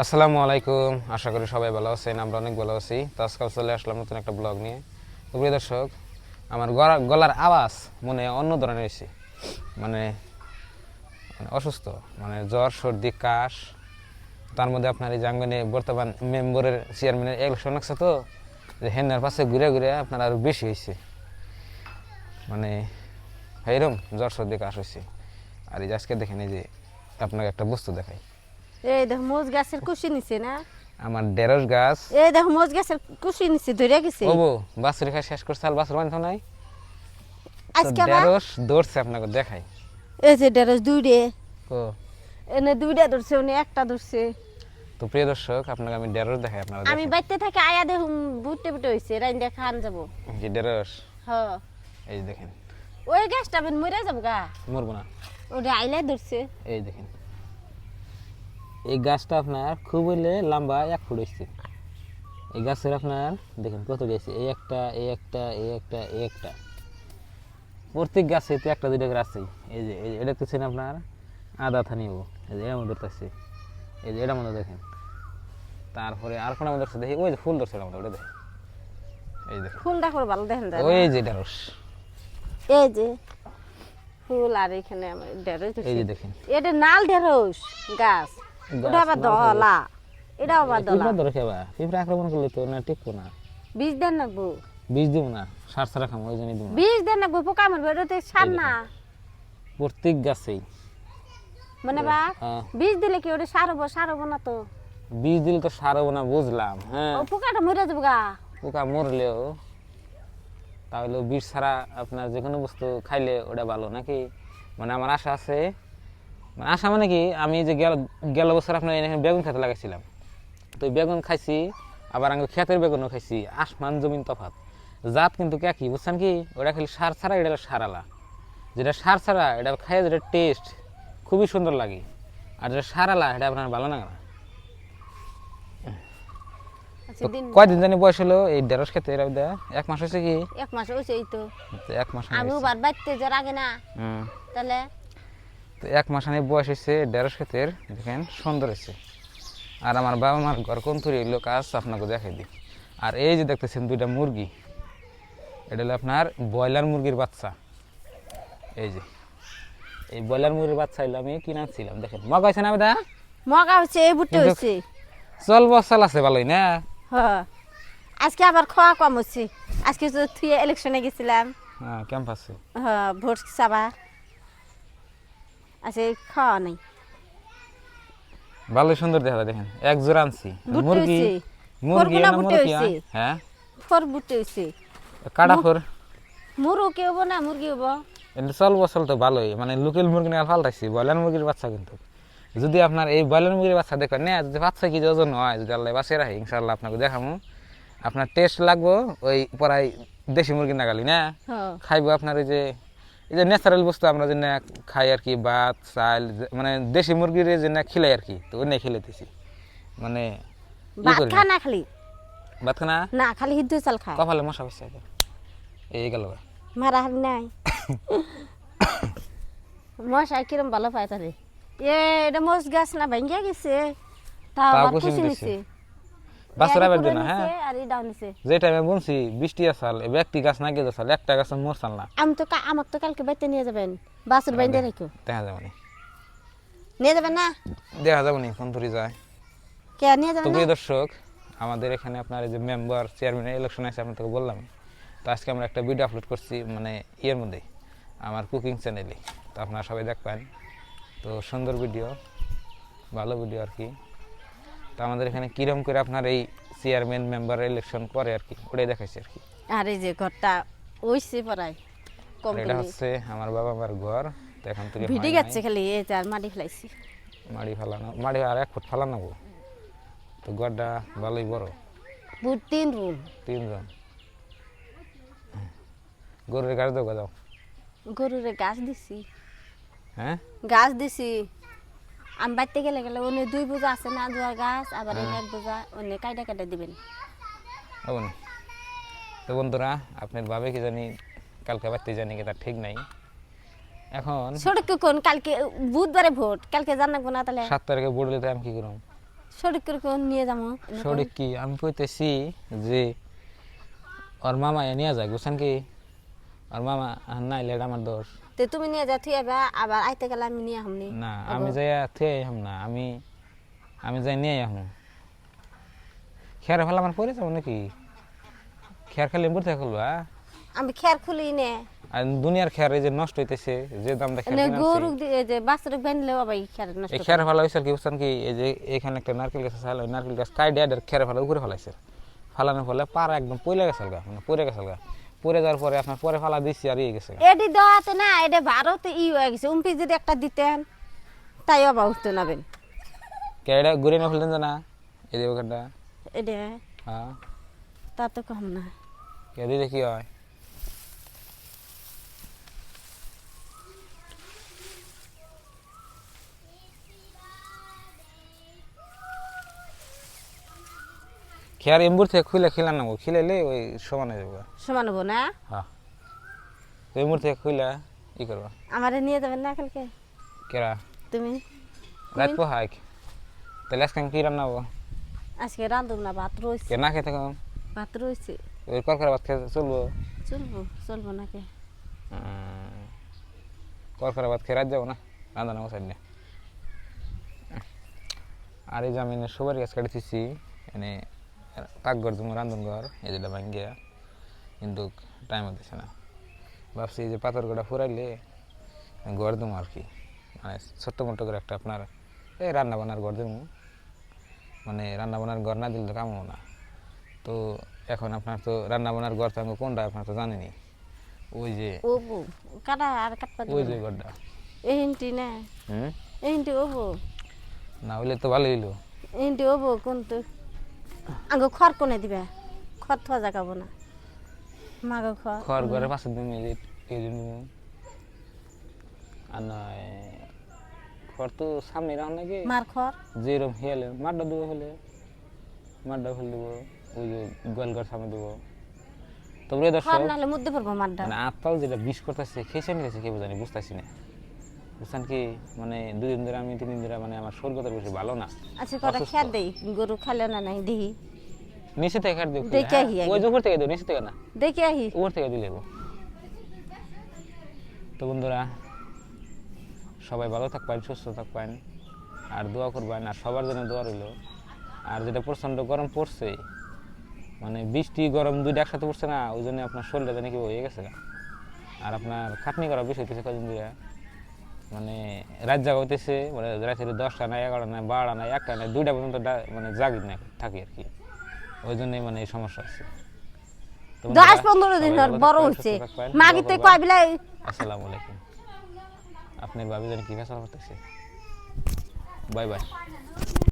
আসসালামু আলাইকুম, আশা করি সবাই ভালো আছেন। আমরা অনেক ভালো আছি। তো আজকাল চলে আসলাম নতুন একটা ব্লগ নিয়ে। তো প্রিয় দর্শক, আমার গলার আওয়াজ মনে অন্য ধরনের হয়েছে, মানে অসুস্থ, মানে জ্বর, সর্দি, কাশ। তার মধ্যে আপনার এই জাঙ্গনে বর্তমান মেম্বরের চেয়ারম্যানের ইলেকশন আছে, তো যে হেনার পাশে ঘুরে ঘুরে আপনার আরও বেশি হয়েছে, মানে এইরকম জ্বর, সর্দি, কাশ হয়েছে। আর এই যে আজকে দেখেন, এই যে আপনাকে একটা বস্তু দেখাই। এই দেখো মোজ গাছের কুশি নিছে না, আমার ঢেঁড়স গাছ। এই দেখো মোজ গাছের কুশি নিছে ধরে গেছে। ওবো বাছুর খাই শেষ করছে, আর বাছুর বানিত নাই। আজকে আবার ঢেঁড়স ধরছে, আপনাকে দেখাই। এই যে ঢেঁড়স দুইডে, ও এনে দুইটা ধরছে, উনি একটা ধরছে। তো প্রিয় দর্শক, আপনাকে আমি ঢেঁড়স দেখাই, আপনারা আমি দেখেন। বাইতে থেকে আয়া দেখুন বুটে বুটে হইছে, রাইন্দা খান যাব। কি ঢেঁড়স? হ এই যে দেখেন, ওই গাছটা বেন মরে যাব গা, মরবো না। ওটা আইলে ধরছে। এই দেখেন, এই গাছটা আপনার খুব হইলে লম্বা 1 ফুট হয়েছে। এই গাছের আপনার দেখেন কত গেছে, এই একটা, এই একটা, এই একটা, এই একটা, প্রত্যেক গাছে তো একটা দুইটা করে আছেই। এই যে এটা দেখতেছেন আপনার আদা থানিও, এই যে এর মধ্যে ধরতেছে, এই যে এটার মধ্যে দেখেন। তারপরে আর কোন মধ্যে ধরছে দেখি, ওই যে ফুল ধরছে এটার মধ্যে, ওটা দেখেন। এই দেখেন, ফুলটা করে ভালো দেখেন যায় ওই না? যে ঢেঁড়স, এই যে ফুল, আর এখানে আমার ঢেঁড়স এই যে ধরছে। দেখেন। এটা নাল ঢেঁড়স গাছ, ওটা আবার নাল ঢেঁড়স। দলা, এটা আবার দলা। পিঁপড়া ধরে খেবা, পিঁপড়া আক্রমণ করলে তো না টিকবো না। বীজ দেন নাকবো, বীজ দিব না, সার ছাড়া খাবো, ওই জন্যই দিব না। বীজ দেন নাকবো, পোকা মারবে, ওটাতে সার না প্রত্যেক গাছেই মানে বা হ্যাঁ, বীজ দিলে কি ওটা সার হবো না তো? বীজ দিলে তো সার হবো না, বুঝলাম। হ্যাঁ, ও পোকাটা মরে যাবো গা। পোকা মরলেও তাহলে বীজ ছাড়া আপনার যে কোনো বস্তু খাইলে ওটা ভালো নাকি? মানে আমার আশা আছে, মানে আশা মানে কি, আমি যে গেল বছর আপনার এখানে বেগুন খেতে লাগাইছিলাম, তো ওই বেগুন খাইছি, আবার আমি ক্ষেতের বেগুনও খাইছি, আসমান জমিন তফাৎ। জাত কিন্তু একই, বুঝছেন কি? ওটা খালি সার ছাড়া, এটা হলো সার আলা। যেটা সার ছাড়া এটা খাইয়ে যেটা টেস্ট খুবই সুন্দর লাগে, আর যেটা সার আলা এটা আপনার ভালো লাগে না। আচ্ছা তো দিন কয়দিন জানি বয়স হলো এই ঢেঁড়স খেতে? এরা 1 মাস হয়েছে কি? 1 মাস হয়েছে এই তো। তো 1 মাস আমি হয়েছে। বার বাইতে যার আগে না হুম। তাহলে তো 1 মাস আনি বয়স হয়েছে ঢেঁড়স খেতের, দেখেন সুন্দর হয়েছে। আর আমার বাবা মার ঘর কোন তৈরি হইলো কাজ আপনাকে দেখাই দিই। আর এই যে দেখতেছেন 2টা মুরগি, এটা হলো আপনার ব্রয়লার মুরগির বাচ্চা। এই যে এই ব্রয়লার মুরগির বাচ্চা হইলো আমি কিনে আনছিলাম, দেখেন মগ হয়েছে না বেদা? মগা হচ্ছে, এই বুটে কিন্তু হচ্ছে। চল বসাল আছে ভালোই না? হ্যাঁ আজকে আবার খাওয়া কম হচ্ছে, আজকে তো তুই ইলেকশনে গেছিলাম। হ্যাঁ, ক্যাম্পাসে। হ্যাঁ ভোট চাবা, আজকে খাওয়া নাই। ভালোই সুন্দর দেখা যায়, দেখেন 1 জোড়া আনছি বুটে মুরগি। হয়েছে, মুরগি ফোরগুলা না বুটে মুরগি? হয়েছে, হ্যাঁ, ফোর বুটে হয়েছে। কাটা ফোর। মুরগি হবো না মুরগি হবো? কিন্তু চল বসল তো ভালোই, মানে লোকাল মুরগি নিয়ে ফালতাইছি, ব্রয়লার মুরগির বাচ্চা। কিন্তু যদি আপনার এই ব্রয়লার মুরগির বাচ্চা দেখেন না, যদি বাচ্চা কি ওজন হয়, যদি আল্লাহ বাঁচিয়ে রাখে, ইনশাআল্লাহ আপনাকে দেখাবো। আপনার টেস্ট লাগবো ওই পরাই দেশি মুরগি না গালি না, হ্যাঁ খাইবো আপনার এই যে ন্যাচারাল বস্তু আমরা যে না খাই আর কি, ভাত চাল, মানে দেশি মুরগির যে না খিলাই আর কি, তো ওই খেলেতেছি, মানে ভাত খা না খালি, ভাত খানা না খালি সিদ্ধ চাল খা। কপালে মশা বসে এই গেল। মারা হারি নাই মশাই কিরম ভালো পায় তারে। এটা মোজ গাছ না ভাঙ্গিয়া গেছে, তাও তাও আবার কুচি কুচি নিতেছে। নিছে। বাচ্চারা এর বের উপরে না। হ্যাঁ, নিছে আর এটাও নিছে। যে টাইমে বলছি বৃষ্টি আসাল, এই ব্যক্তি গাছ না গেছে সাল, একটা গাছ মরসাল না। আমি তো আমাকে তো কালকে বাইতে নিয়ে যাবেন, বাসুর বাইন্দে রাখো। দেখা যাবে না, নিয়ে যাবেন না? দেখা যাবে না কোন তরি যায়। কে নিয়ে তো যাবেন না? প্রিয় দর্শক, আমাদের এখানে আপনার এই যে মেম্বার চেয়ারম্যানের ইলেকশন আছে, আপনাকে বললাম। তো আজকে আমরা একটা ভিডিও আপলোড করছি, মানে ইয়ের মধ্যে আমার কুকিং চ্যানেলে, তো আপনারা সবাই দেখবেন। তো সুন্দর ভিডিও, ভালো ভিডিও আর কি। তো আমাদের এখানে কিরম করে আপনার এই চেয়ারম্যান মেম্বার ইলেকশন করে আর কি, ওটাই দেখাইছি আর কি। আর এই যে ঘরটা ওইছে পড়ায় আর এটা কোম্পানি হচ্ছে আমার বাবা মার ঘর। তো এখন তুই ভিডি যাচ্ছে খালি, এই যে আর মাটি ফেলাইছি। মাড়ি ফালানো, মাড়ি আর 1 ফুট ফালানো। তো ঘরটা ভালোই বড়, বুট 3 রুম। 3 জন। গরুর গাছ দেবো যাও। গরুরে গাছ দিছি, হ্যাঁ, গাছ দিছি। আমি বাইতে গেলে গেলে অন্য 2 বোঝা আছে না জোয়ার গাছ, আবার এনে 1 বোঝা অন্য কাইটা কাইটা দিবেন। হবনি। তো বন্ধুরা, আপনার ভাবে কি জানি কালকে বাড়তে জানি কি তার ঠিক নাই। এখন ছোট কোন কালকে বুধবারে ভোট, কালকে জানাবো না তাহলে? 7 তারিখে ভোট দিতে আমি কি করব? শরীর করে কোন নিয়ে যাবো সঠিক কি আমি কইতেছি যে ওর মামা নিয়ে যায় বুঝছেন কি ওর মামা নাইলে এটা আমার দোষ তো তুমি নিয়ে যা তুই আবার আইতে গেলে আমি নিয়ে হামনি না আমি যাই থুয়ে আইহাম না আমি যাই নিয়ে আইহাম খেয়ার ফেলা আমার পড়ে যাবো নাকি খেয়ার খেলে বুঝতে খুলবা আমি খেয়ার খুলি নে আর দুনিয়ার খেয়ার এই যে নষ্ট হইতেছে যে দামটা এনে খেয়ার গরু দিয়ে যে বাছুর বানলেও আবার খেয়ার নষ্ট এই খেয়ার ফেলা হয়েছে কি বুঝছেন কি এই যে এখানে একটা নারকেল গাছ আছে নারকেল গাছ কাইডে আর খেয়ার ফেলা উপরে ফেলাইছে ফালানোর ফলে পাড়া একদম পড়ে গেছে গা মানে পড়ে গেছে গা পড়ে যাওয়ার পরে আপনার পরে ফালা দিচ্ছি আর ইয়ে গেছে এডি দেওয়াতে না এটা ভারতে হয়ে গেছে উম্পি যদি একটা দিতেন তাই আবার উঠতে নাবেন কেডা ঘুরে না ফেলতেন না এই যে ওখানটা এটা হ্যাঁ তা তো কম না কে দিলে কি হয় খেয়ার এম্বুর থেকে খুলে খেলা নেবো খিলাইলে ওই সমান হয়ে যাবে সমান হবো না হ্যাঁ এম্বুর থেকে খুলে ই করবা আমারে নিয়ে যাবেন না কালকে কেরা তুমি রাত পো হাইক তাহলে আজকে কি রান্না হবো আজকে রান্ধব না ভাত রয়েছে কে না খেতে কম ভাত রয়েছে ওই করকরা ভাত খেতে চলবো চলবো নাকি করকরা ভাত খেয়ে রাত যাবো না রান্না নামো সাইড আর এই যে আমি সবার গাছ কাটিতেছি এনে পাকঘর তুমি রান্ধন ঘর এই যেটা ভাঙ্গিয়া কিন্তু টাইম হতেছে না ভাবছি যে পাথর গোটা ফুরাইলে ঘর দেবো আর কি মানে ছোট্ট মোটো করে একটা আপনার এই রান্না বান্নার ঘর দেবো মানে রান্না বান্নার ঘর না দিলে তো কামও না তো এখন আপনার তো রান্না বান্নার ঘর তো কোনটা আপনার তো জানেনি ওই যে ও বউ কাটা আর কাটপা ওই যে ঘরটা এই হিন্টি না এই হিন্টি ও বউ না হইলে তো ভালো হইলো এই হিন্টি ও বউ কোন তো আগে খড় কোনে দিবে খড় থোয়া জাগাবো না মাগো খড় ঘরের পাশে তুমি এই জন্য আর নয় খড় তো সামনে রাখুন নাকি মার খড় যেরকম হেলে মাড্ডা দেবো হলে মাড্ডা ফেলে দেবো ওই যে গোয়ালঘর সামনে দেবো তোমরা দর্শক খড় নাহলে মধ্যে পড়বো মারটা মানে আত্মাল যেটা বিষ করতেছে খেয়েছে নিতেছে কে বোঝানি বুঝতেছি না বুঝছেন কি মানে 2 দিন ধরে আমি 3 দিন ধরে মানে আমার শরীর কথা বেশি ভালো না আচ্ছা কটা খেয়ার দেই গরু খালে না নাই দেখি নিচে থেকে খাট দিও দেখে আহি আগে। ওই যে উপর থেকে দিও নিচে থেকে না দেখে আহি উপর থেকে দিলে তো বন্ধুরা সবাই ভালো থাকবেন সুস্থ থাকবেন আর দোয়া করবেন আর সবার জন্য দোয়া রইল আর যেটা প্রচণ্ড গরম পড়ছে মানে বৃষ্টি গরম দুইটা একসাথে পড়ছে না ওই জন্য আপনার শরীরটা জানি কি হয়ে গেছে আর আপনার খাটনি করা বেশি হইতেছে কদিন ধরে মানে রাত জাগা হইতেছে মানে রাতের 10টা না 11টা না 12টা না 1টা না 2টা পর্যন্ত মানে জাগি না থাকি আর কি ওই জন্যই মানে এই সমস্যা আছে তো 10-15 দিন ধর বড় হইছে মাগিতে কয় বিলাই আসসালামু আলাইকুম আপনার ভাবি জানি কি ফেসলা করতেছে বাই বাই